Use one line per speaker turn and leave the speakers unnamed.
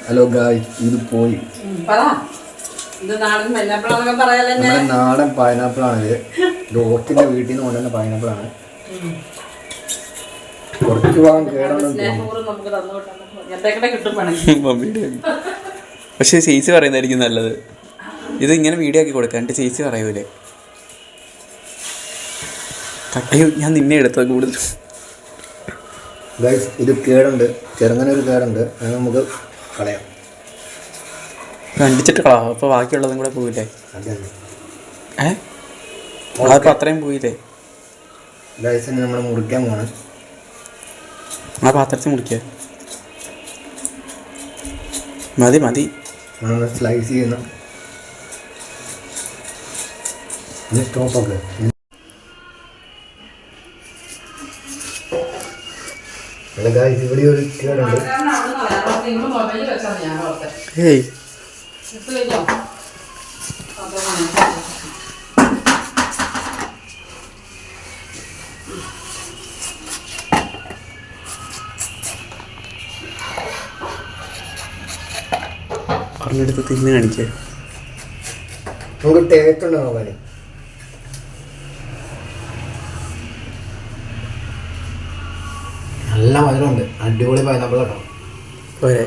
Hello guys, ഇത് പോയി. നമ്മുടെ നാടൻ പൈനാപ്പിളാണിത്. ഡോക്ടറിന്റെ വീട്ടിൽ നിന്ന് കൊണ്ടുവന്ന പൈനാപ്പിളാണ്. കുറച്ച് ഭാഗം
പക്ഷെ ചേച്ചി പറയുന്നതായിരിക്കും നല്ലത്. ഇത് ഇങ്ങനെ വീഡിയോ ആക്കി കൊടുക്കാം. എൻ്റെ ചേച്ചി പറയൂലേ, അയ്യോ ഞാൻ നിന്നെ എടുത്തത് കൂടുതൽ.
ഗൈസ്, ഇത് കേടുണ്ട്, ചെറുങ്ങനൊരു കേടുണ്ട്. അത് നമുക്ക് കളയാം.
കണ്ടിച്ചിട്ട് കളാം. അപ്പോൾ ബാക്കിയുള്ളതും കൂടെ പോയില്ലേ? അതിപ്പോൾ അത്രയും പോയില്ലേ?
ഗൈസ്, നമ്മൾ മുറിക്കാൻ പോകണം.
ആ പാത്രത്തിൽ മുറിക്കുക. മതി മതി.
സ്ലൈസ് ചെയ്യുന്ന സ്റ്റോപ്പൊക്കെ ഇവിടെ ഒരു കേടുണ്ട്.
ഏയ് പറഞ്ഞെടുത്ത് തിന്ന് കാണിക്കുക.
നമുക്ക് ടേസ്റ്റ് ഉണ്ടോ നോക്കാൻ? നല്ല മധുരമുണ്ട്. അടിപൊളി പൈനാപ്പിൾ കേട്ടോ.
പോരെ.